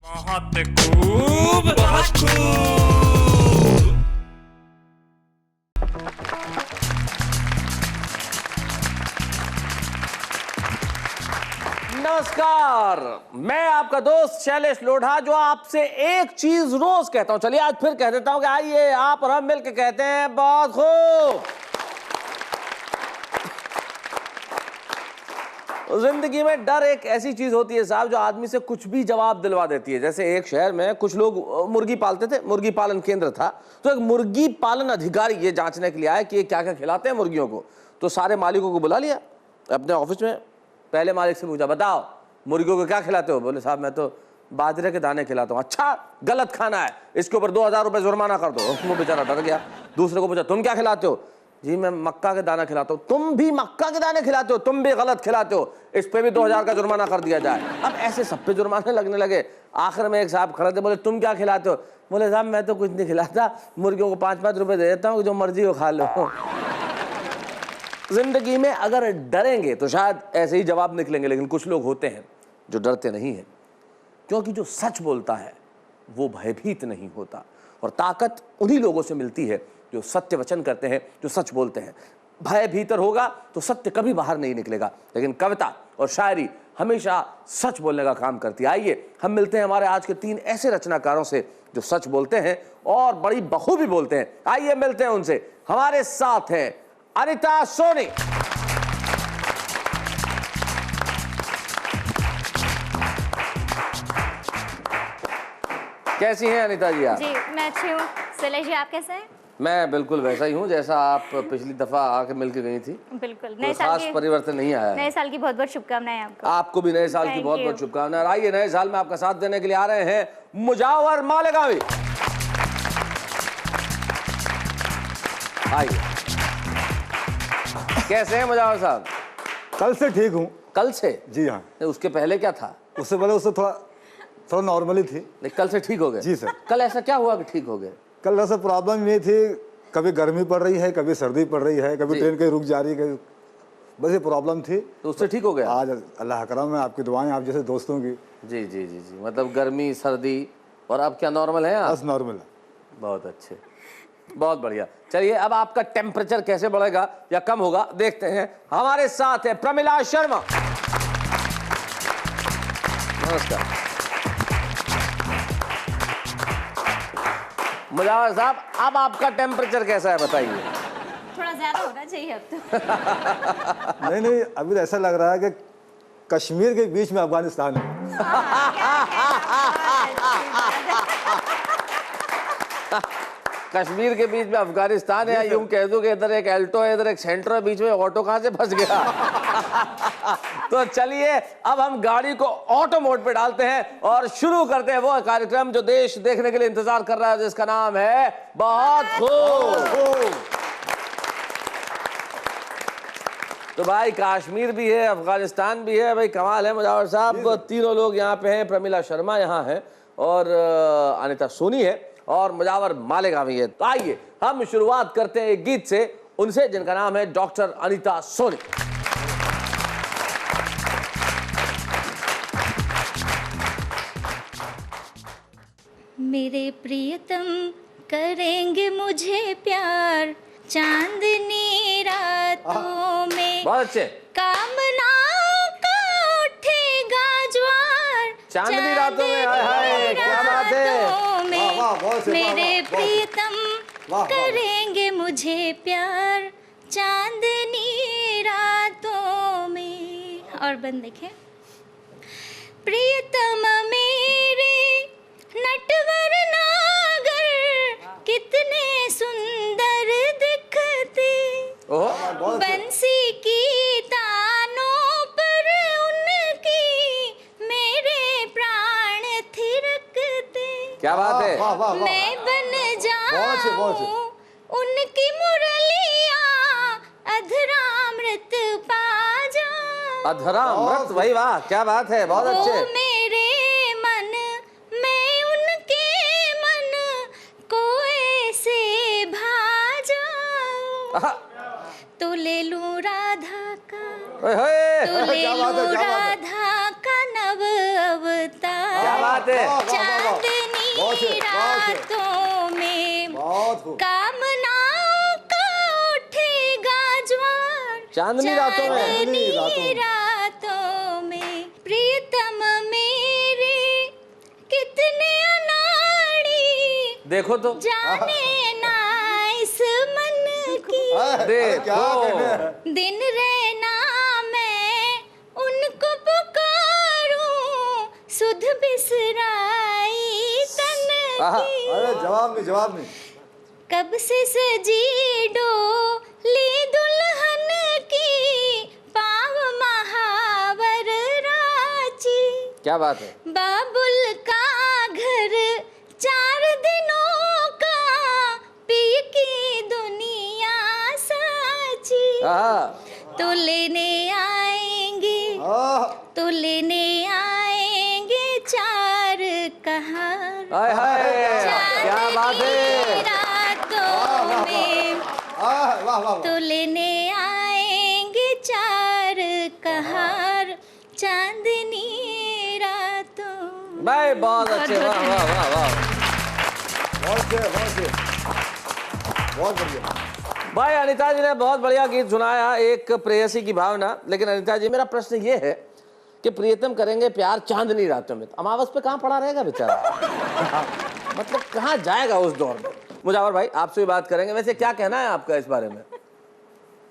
बहुत खूब, बहुत खूब। नमस्कार, मैं आपका दोस्त शैलेश लोढ़ा जो आपसे एक चीज रोज कहता हूं। चलिए आज फिर कह देता हूं कि आइए आप और हम मिलकर कहते हैं बहुत खूब। जिंदगी में डर एक ऐसी चीज होती है साहब जो आदमी से कुछ भी जवाब दिलवा देती है। जैसे एक शहर में कुछ लोग मुर्गी पालते थे, मुर्गी पालन केंद्र था, तो एक मुर्गी पालन अधिकारी ये जांचने के लिए आया कि ये क्या क्या खिलाते हैं मुर्गियों को। तो सारे मालिकों को बुला लिया अपने ऑफिस में। पहले मालिक से पूछा, बताओ मुर्गियों को क्या खिलाते हो? बोले साहब मैं तो बाजरे के दाने खिलाता हूँ। अच्छा, गलत खाना है, इसके ऊपर 2000 रुपये जुर्माना कर दो। वो बेचारा डर गया। दूसरे को पूछा, तुम क्या खिलाते हो? जी मैं मक्का के दाना खिलाता हूँ। तुम भी मक्का के दाने खिलाते हो? तुम भी गलत खिलाते हो, इस पे भी 2000 का जुर्माना कर दिया जाए। अब ऐसे सब पे जुर्माने लगने लगे। आखिर में एक साहब खड़े थे, बोले तुम क्या खिलाते हो? बोले साहब मैं तो कुछ नहीं खिलाता, मुर्गियों को 5-5 रुपए दे देता हूँ, जो मर्जी हो खा लो। जिंदगी में अगर डरेंगे तो शायद ऐसे ही जवाब निकलेंगे, लेकिन कुछ लोग होते हैं जो डरते नहीं हैं, क्योंकि जो सच बोलता है वो भयभीत नहीं होता। और ताकत उन्हीं लोगों से मिलती है जो सत्य वचन करते हैं, जो सच बोलते हैं। भय भीतर होगा तो सत्य कभी बाहर नहीं निकलेगा, लेकिन कविता और शायरी हमेशा सच बोलने का काम करती है। आइए हम मिलते हैं हमारे आज के 3 ऐसे रचनाकारों से जो सच बोलते हैं और बड़ी बखूबी बोलते हैं। आइए मिलते हैं उनसे। हमारे साथ हैं अनीता सोनी। कैसी हैं अनीता जी आप? जी मैं अच्छी हूँ। शैलेश जी आप कैसे हैं? मैं बिल्कुल वैसा ही हूँ जैसा आप पिछली दफा आके मिलके गई थी। बिल्कुल। नए साल की परिवर्तन नहीं आया। नए साल की बहुत बहुत शुभकामनाएं आपको। आपको भी नए साल की बहुत बहुत शुभकामनाएं। आइए नए साल में आपका साथ देने के लिए आ रहे हैं मुजावर मालेगावी। आइए। कैसे हैं मुजावर साहब? कल से ठीक हूँ। कल से? जी हाँ। उसके पहले क्या था? उससे पहले उससे थोड़ा नॉर्मली थी। नहीं, कल से ठीक हो गए? जी सर। कल ऐसा क्या हुआ कि ठीक हो गए? कल ऐसा प्रॉब्लम ये थी, कभी गर्मी पड़ रही है, कभी सर्दी पड़ रही है, कभी ट्रेन कहीं रुक जा रही है, बस ये प्रॉब्लम थी। तो उससे ठीक हो गया? आज अल्लाह करम है, आपकी दुआएं, आप जैसे दोस्तों की। जी जी जी जी। मतलब गर्मी सर्दी और अब क्या नॉर्मल है? बस नॉर्मल है। बहुत अच्छे, बहुत बढ़िया। चलिए अब आपका टेम्परेचर कैसे बढ़ेगा या कम होगा देखते हैं। हमारे साथ है प्रमिला शर्मा। नमस्कार। मुजावर साहब अब आपका टेम्परेचर कैसा है बताइए? थोड़ा ज्यादा होना चाहिए अब तो। नहीं अभी ऐसा लग रहा है कि कश्मीर के बीच में अफगानिस्तान है। कश्मीर के बीच में अफगानिस्तान है, यूं कह दो कि इधर एक एल्टो है, इधर एक सेंट्रो है, बीच में ऑटो कहां से फंस गया। तो चलिए अब हम गाड़ी को ऑटो मोड पे डालते हैं और शुरू करते हैं वो कार्यक्रम जो देश देखने के लिए इंतजार कर रहा है, जिसका नाम है बहुत खूब। तो भाई कश्मीर भी है, अफगानिस्तान भी है, भाई कमाल है मुजावर साहब। तीनों लोग यहाँ पे हैं। प्रमिला शर्मा यहाँ है और अनीता सोनी है और मुजावर मालेगावी है। तो आइए हम शुरुआत करते हैं एक गीत से, उनसे जिनका नाम है डॉक्टर अनीता सोनी। मेरे प्रियतम करेंगे मुझे प्यार चांदनी रातों में, बहुत अच्छे। कामनाओं का उठेगा ज्वार चांदनी रातों में। हाय हाय क्या बात है। वाह, बहुत से, मेरे वाह, प्रियतम करेंगे मुझे प्यार चांदनी रातों में। और बंद देखें। प्रियतम मेरे नटवर नागर कितने सुंदर दिखते, बंसी की तानों पर उनकी मेरे प्राण थिरकते। क्या बात है। मैं बन जाऊं उनकी मुरलियां, अधरामृत पा जाऊं। अधरामृत, वही वाह क्या बात है, बहुत अच्छे। मेरे मन मैं उनके मन को ऐसे भा जाऊं, तो ले लूं राधा का, तो ले लूं राधा का नव अवतार। क्या बात है। रातों में बहुत खूब। कामनाओं का उठेगा ज्वार चांदनी रातों में। चांदनी रातों में प्रियतम मेरे कितने अनाड़ी देखो तो जाने ना इस मन की देखो दिन रहना मैं उनको पुकारूं सुध बिसराई तन की अरे जवाब नहीं कब से सजी डोली दुल्हन की पाव महावर रांची क्या बात है। बाबुल का घर 4 दिनों का पी की दुनिया साची तो लेने आएंगे तो लेने आएंगे 4 कहार हाय हाय क्या बात है। रातों में वाह वाह तो लेने आएंगे 4 कहार चांदनी रातों भाई बहुत अच्छे, वाह वाह वाह वाह। बहुत बढ़िया। भाई अनीता जी ने बहुत बढ़िया गीत सुनाया, एक प्रेयसी की भावना। लेकिन अनीता जी मेरा प्रश्न ये है कि प्रियतम करेंगे प्यार चांदनी रातों में, तो अमावस पे कहाँ पड़ा रहेगा बेचारा? मतलब कहाँ जाएगा उस दौर में? मुजावर भाई आपसे भी बात करेंगे। वैसे क्या कहना है आपका इस बारे में?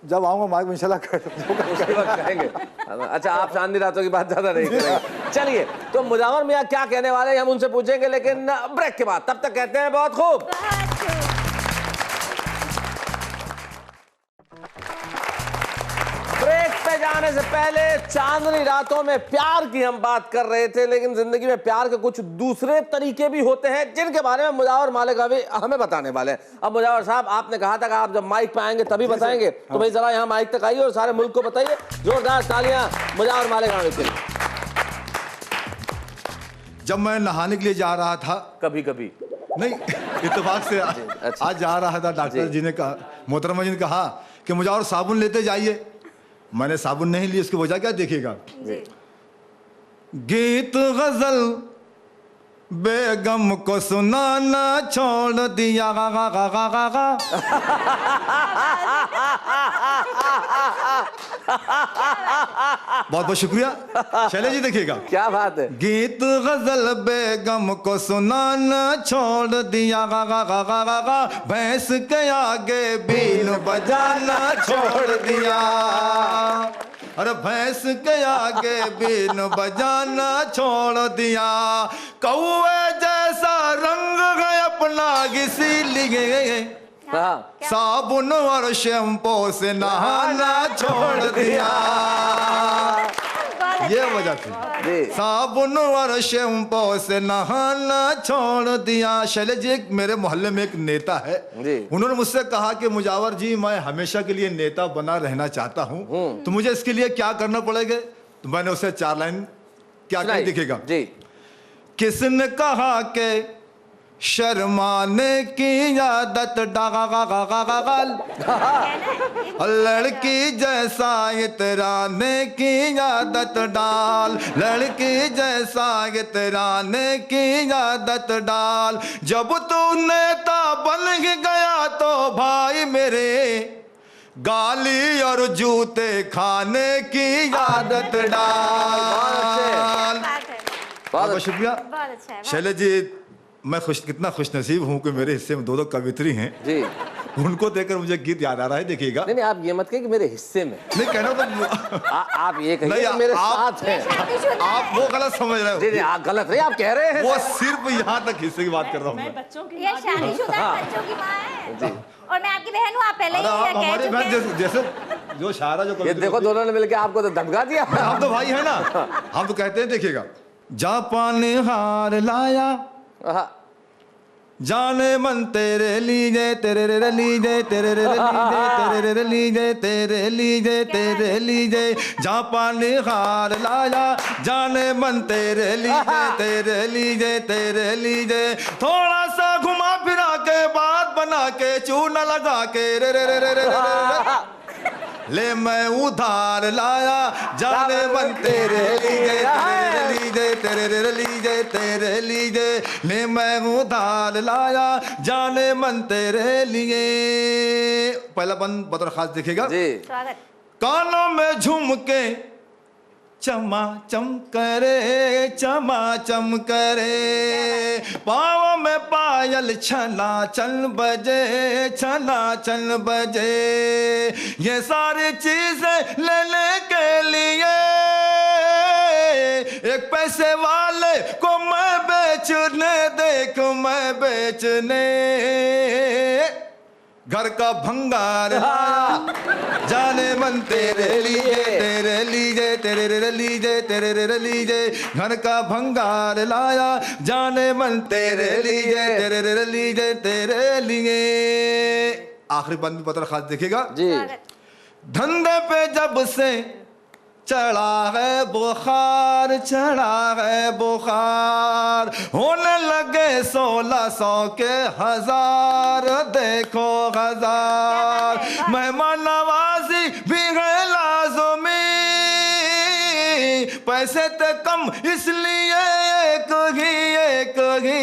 जब आऊंगा माइक में इंशाल्लाह उसी वक्त कहेंगे। अच्छा, आप चांदनी रातों की बात ज्यादा नहीं करेंगे। चलिए, तो मुजावर मियाँ क्या कहने वाले हैं हम उनसे पूछेंगे, लेकिन ब्रेक के बाद। तब तक कहते हैं बहुत खूब। ब्रेक पे जाने से पहले चांदनी रातों में प्यार की हम बात कर रहे थे, लेकिन जिंदगी में प्यार के कुछ दूसरे तरीके भी होते हैं जिनके बारे में मुजावर मालिक अभी हमें बताने वाले हैं। अब मुजावर साहब, आपने कहा था कि आप जब माइक पे आएंगे तभी बताएंगे, तो भाई जरा यहाँ माइक तक आइए और सारे मुल्क को बताइए। जोरदार तालियां मुजावर मालिक आमिर के लिए। जब मैं नहाने के लिए जा रहा था, कभी कभी नहीं इत्तेफाक से अच्छा। आज जा रहा था, डॉक्टर जी ने कहा, मोहतरमा जी ने कहा कि मुजावर साबुन लेते जाइए। मैंने साबुन नहीं ली, उसकी वजह क्या देखिएगा। गीत गजल बेगम को सुनाना छोड़ दिया गा गा गा गा गा गा। बहुत बहुत शुक्रिया शैलेश जी, देखिएगा क्या बात है। गीत गजल बेगम को सुनाना छोड़ दिया गा गा गा गा गा गा। भैंस के आगे बीन बजाना छोड़ दिया। अरे भैंस के आगे बीन बजाना छोड़ दिया। कौए जैसा रंग है अपना इसीलिए साबुन और शैम्पू से नहाना छोड़ दिया। ये वजह थी, साबुन और शैम्पू से नहाना छोड़ दिया। शैलेश जी, मेरे मोहल्ले में एक नेता है, उन्होंने मुझसे कहा कि मुजावर जी, मैं हमेशा के लिए नेता बना रहना चाहता हूँ, तो मुझे इसके लिए क्या करना पड़ेगा? तो मैंने उसे 4 लाइन क्या कही दिखेगा जी। किसने कहा कि शर्माने की आदत डागा गा गा गा गा गा। लड़की जैसा इतराने की आदत डाल, लड़की जैसा इतराने की आदत डाल। जब तू नेता बन गया तो भाई मेरे गाली और जूते खाने की आदत डाल। बहुत शुक्रिया शैलेश जी। मैं कितना खुशनसीब हूँ कि मेरे हिस्से में 2 कवित्री हैं जी। उनको देखकर मुझे गीत याद आ रहा है, देखिएगा। नहीं, आप ये मत कहिए कि मेरे हिस्से में, नहीं कहना तो आप ये कहिए कि मेरे साथ हैं। आप वो गलत समझ रहे हो। जी, आप गलत नहीं, आप कह रहे हैं। वो सिर्फ यहाँ तक हिस्से की बात कर रहा हूँ मैं। ये शादीशुदा बच्चों की माँ है और मैं आपकी बहन हूँ। आप पहले ही कह हमारी चुके बहन हैं। जैसे जो शायरा जो ये देखो, दोनों ने मिलकर आपको तो धमका दिया। हम तो भाई है ना, हम तो कहते हैं, देखिएगा। जापान हार लाया जाने मन तेरे लीजे तेरे रे लीजे तेरे रे लीजे तेरे रे लीजे तेरे लीजे तेरे लीजे। जापान हार लाया जाने मन तेरे लीजे तेरे लीजे तेरे लीजे। थोड़ा सा घुमा फिरा के बात बना के चूना लगा के रे रे रे रे रे रे ले मैं उधार लाया जाने मन तेरे लीजे तेरे लीजे तेरे रे लीजे तेरे लीजे ले मैं उधार लाया जाने मन तेरे लिए। पहला बंद बतौर खास देखेगा जी। स्वागत। कानों में झुमके चमा चम करे चमा चम करे, पाँव में पायल छला चल बजे छला चल बजे, ये सारी चीजें लेने के लिए एक पैसे वाले को मैं बेचने, देख मैं बेचने घर का भंगार लाया जाने मन तेरे लिए तेरे लीजे तेरे रे लीजे तेरे रे लीजे, घर का भंगार लाया जाने मन तेरे लिए तेरे रे लीजे तेरे लिए। आखिरी बंद भी पत्र खास देखेगा जी। धंधे पे जब से चढ़ा है बुखार चढ़ा है बुखार, होने लगे 1600 के हजार, देखो हजार, मेहमान नवाजी भी है लाज़मी, पैसे तो कम इसलिए एक ही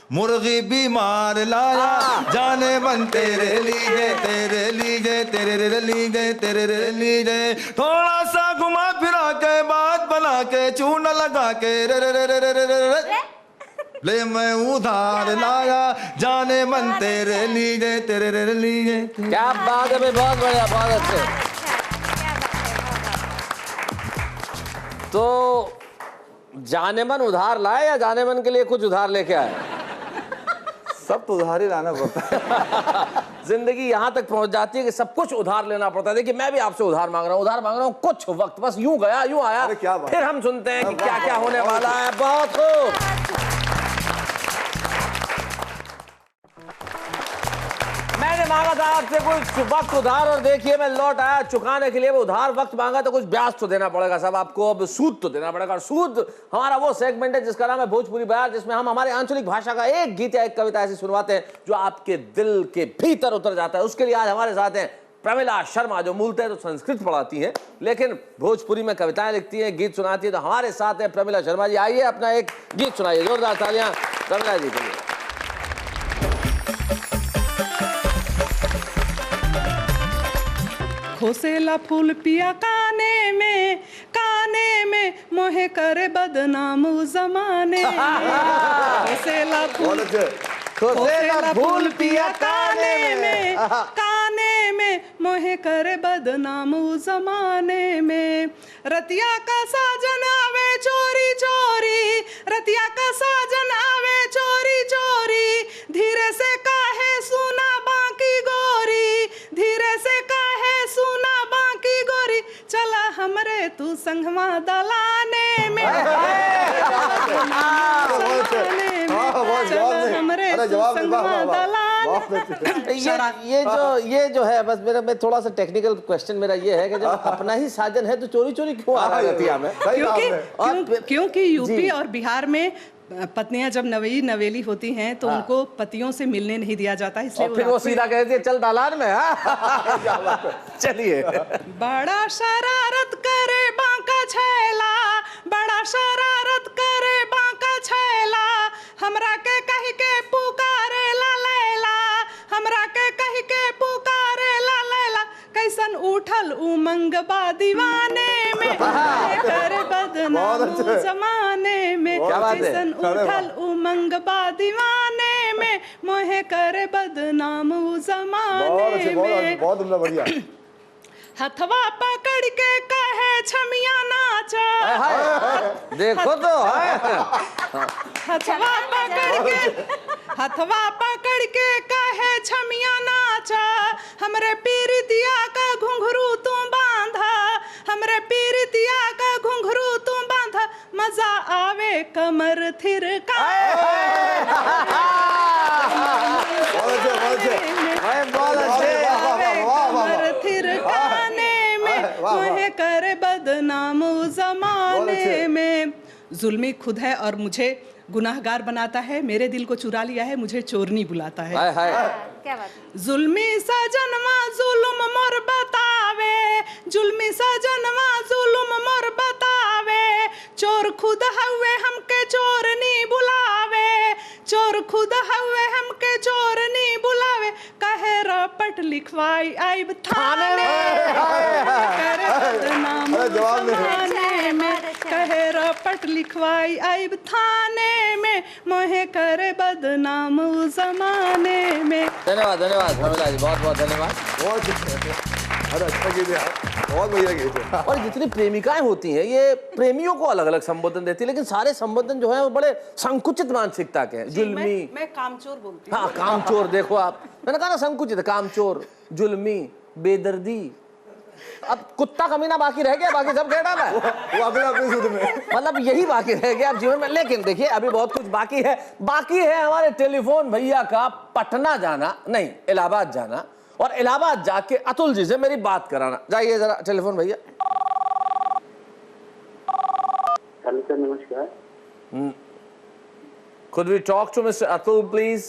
मुर्गी बीमार लाया जाने मन तेरे लीजे तेरे लीजे तेरे रे लीजे तेरे रे लीजे, थोड़ा सा घुमा फिरा के बात बना के चूना लगा के रे रे रे रे रे रे रे ले मैं उधार लाया जाने मन तेरे लीजे तेरे रे लीजे। क्या बात है भाई, बहुत बढ़िया, बहुत अच्छे। तो जाने मन उधार लाए या जाने मन के लिए कुछ उधार लेके आए? सब तो उधार ही लाना पड़ता है। जिंदगी यहाँ तक पहुंच जाती है कि सब कुछ उधार लेना पड़ता है। देखिए मैं भी आपसे उधार मांग रहा हूँ कुछ वक्त, बस यूं गया यूं आया। अरे क्या बात, फिर हम सुनते हैं कि क्या क्या होने वाला है। बहुत खूब। मैंने मांगा था आपसे कुछ वक्त उधार और देखिए मैं लौट आया चुकाने के लिए। वो उधार वक्त मांगा तो कुछ ब्याज तो देना पड़ेगा साहब आपको, अब सूद तो देना पड़ेगा। सूद हमारा वो सेगमेंट है जिसका नाम है भोजपुरी बयार, जिसमें हम हमारे आंचलिक भाषा का एक गीत या एक कविता ऐसी सुनवाते हैं जो आपके दिल के भीतर उतर जाता है। उसके लिए आज हमारे साथ हैं प्रमिला शर्मा, जो मूलतः तो संस्कृत पढ़ाती हैं लेकिन भोजपुरी में कविताएं लिखती हैं, गीत सुनाती है। तो हमारे साथ हैं प्रमिला शर्मा जी। आइए अपना एक गीत सुनाइए, जोरदार तालियां प्रमिला जी के लिए। खोसेला फूल पिया काने में मोहे करे बदनाम जमाने में। खोसेला फूल पिया काने में मोहे करे बदनाम जमाने में। रतिया का साजन आवे चोरी चोरी, रतिया का साजन आवे चोरी चोरी, धीरे से काहे सुना बाकी गोरी, धीरे से काहे सुना बाकी गोरी, चला हमरे तू संगमा दलाने में, चला हमरे तू संगमा दलाने। ये जो है बस मेरा, मैं थोड़ा सा टेक्निकल क्वेश्चन मेरा ये है कि जब अपना ही साजन है तो चोरी चोरी क्यों आ रहा है रतिया में? क्योंकि यूपी और बिहार में पत्नियां जब नवेली होती हैं तो उनको पतियों से मिलने नहीं दिया जाता, इसलिए फिर वो सीधा कहती है चल दालान में। चलिए। बड़ा शरारत करे बांका छैला, बड़ा शरारत करे बांका छैला, हमरा के कह के पुकारे ला लैला, हमरा के कह के पुकारे ला लैला, कैसन उठल उमंग बा दीवाने में, करे बदनाम जमाने में, कैसन उठल उमंग बा दीवाने में, मोहे करे बदनाम जमाने में। बहुत बढ़िया। हथवा पकड़ के कहे छमिया नाचा, देखो तो हथवा पकड़ के कहे छमिया नाचा, हमरे पीरितिया का घुंघरू तू बांधा, हमरे पीरितिया का घुंघरू तू बांधा, मजा आवे कमर थिरका, कमर थिरकाने में, मोहे करे बदनाम जमाने में। जुल्मी खुद है और मुझे गुनाहगार बनाता है, मेरे दिल को चुरा लिया है, मुझे चोरनी बुलाता है। क्या बात? जुल्मी सजनवा जुल्म मोर बतावे, जुल्मी सजनवा जुल्म मोर बतावे, चोर खुद हवे हमके चोर नी बुलावे, चोर खुद हवे हमके चोर नी बुलावे, कहे रपट लिखवाई आइब थाने में, करे बदनाम जमाने में, कहे रपट लिखवाई आइब थाने में, मोहे करे बदनाम उस जमाने में। धन्यवाद धन्यवाद प्रमिला जी, बहुत बहुत धन्यवाद। अरे अच्छा गीत है, बहुत बढ़िया गीत है। और जितनी प्रेमिकाएं होती हैं ये प्रेमियों को अलग अलग संबोधन देती है, लेकिन सारे संबोधन जो है वो बड़े संकुचित मानसिकता के हैं। जुल्मी, मैं कामचोर बोलती हूँ। हाँ कामचोर, देखो आप, मैंने कहा ना संकुचित, कामचोर, जुल्मी, बेदर्दी। अब कुत्ता कमीना बाकी रह गया, बाकी सब कह डाला है। वो अपने शुद्ध में, मतलब यही बाकी रह गया अब जीवन में। लेकिन देखिए अभी बहुत कुछ बाकी है। बाकी है हमारे टेलीफोन भैया का पटना जाना, नहीं इलाहाबाद जाना, और इलाहाबाद जाके अतुल जी से मेरी बात कराना। जाइए जरा टेलीफोन भैया। हेलो सर, नमस्कार। Could we talk to Mr. Atul please?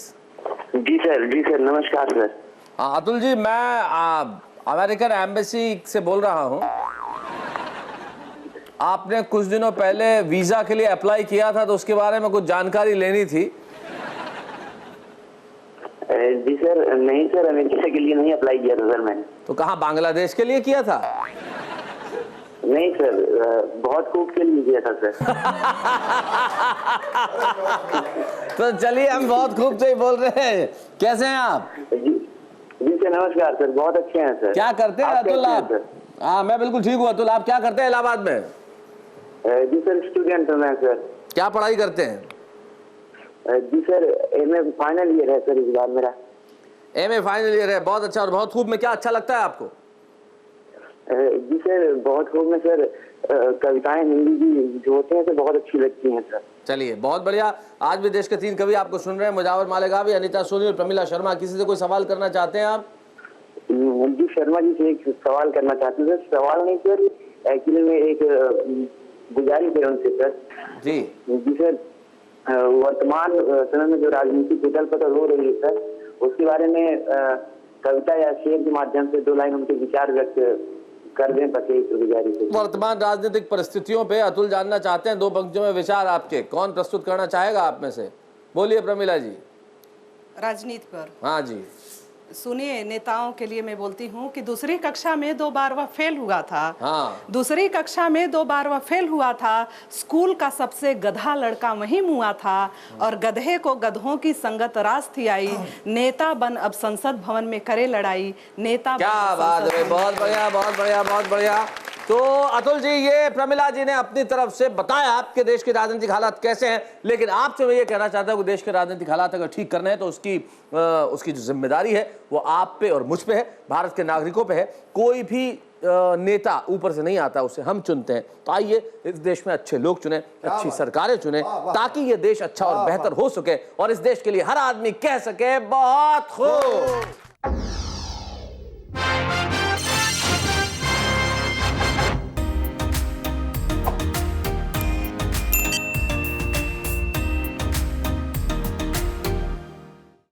जी सर, नमस्कार सर। हाँ अतुल जी, मैं अमेरिकन एम्बेसी से बोल रहा हूँ। आपने कुछ दिनों पहले वीजा के लिए अप्लाई किया था, तो उसके बारे में कुछ जानकारी लेनी थी। जी सर, नहीं सर, अमेरिका के लिए नहीं अप्लाई किया था सर मैंने। तो कहाँ, बांग्लादेश के लिए किया था? नहीं सर, बहुत खूब के लिए किया था सर। तो चलिए, हम बहुत खूब से ही बोल रहे हैं। कैसे हैं आप? जी सर, नमस्कार सर, बहुत अच्छे हैं सर। क्या करते हैं अतुल आप? हाँ मैं बिल्कुल ठीक हूँ। अतुल आप क्या करते हैं इलाहाबाद में? जी सर, स्टूडेंट हूँ मैं सर। क्या पढ़ाई करते हैं? जी सर, एमए फाइनल ईयर है सर इस बार मेरा। एमए फाइनल ईयर है, बहुत अच्छा। और बहुत खूब में क्या अच्छा लगता है आपको? जी सर, बहुत खूब में सर कविताएं हिंदी की जो होते हैं तो बहुत अच्छी लगती हैं सर। चलिए बहुत बढ़िया। आज भी देश के 3 कवि आपको सुन रहे हैं, मुजावर मालेगावी, अनीता सोनी और प्रमिला शर्मा। किसी से कोई सवाल करना चाहते हैं आप? जी शर्मा जी से एक सवाल करना चाहते हैं सर। सवाल नहीं सर, एक्चुअली में एक गुजारिश है उनसे सर। जी सर, वर्तमान समय में जो राजनीतिक उथल पुथल हो रही है सर, उसके बारे में कविता या शेर के माध्यम से 2 लाइन उनके विचार व्यक्त कर दें, पते गुजारिश है। वर्तमान राजनीतिक परिस्थितियों पे अतुल जानना चाहते हैं, 2 पंक्तियों में विचार आपके। कौन प्रस्तुत करना चाहेगा आप में से? बोलिए प्रमिला जी। राजनीति पर? हाँ जी। सुनिए, नेताओं के लिए मैं बोलती हूँ कि दूसरी कक्षा में 2 बार वह फेल हुआ था। हाँ। दूसरी कक्षा में 2 बार वह फेल हुआ था। स्कूल का सबसे गधा लड़का वहीं मुआ था, और गधे को गधों की संगत रास थी आई। नेता बन अब संसद भवन में करे लड़ाई, नेता बन क्या बात है, बहुत बढ़िया बहुत बढ़िया बहुत बढ़िया। तो अतुल जी, ये प्रमिला जी ने अपनी तरफ से बताया आपके देश के राजनीतिक हालात कैसे हैं, लेकिन आपसे मैं ये कहना चाहता हूँ कि देश के राजनीतिक हालात अगर ठीक करने हैं तो उसकी जो जिम्मेदारी है वो आप पे और मुझ पे है, भारत के नागरिकों पे है। कोई भी नेता ऊपर से नहीं आता, उसे हम चुनते हैं। तो आइए इस देश में अच्छे लोग चुने, अच्छी सरकारें चुने, ताकि ये देश अच्छा और बेहतर हो सके और इस देश के लिए हर आदमी कह सके बहुत खूब।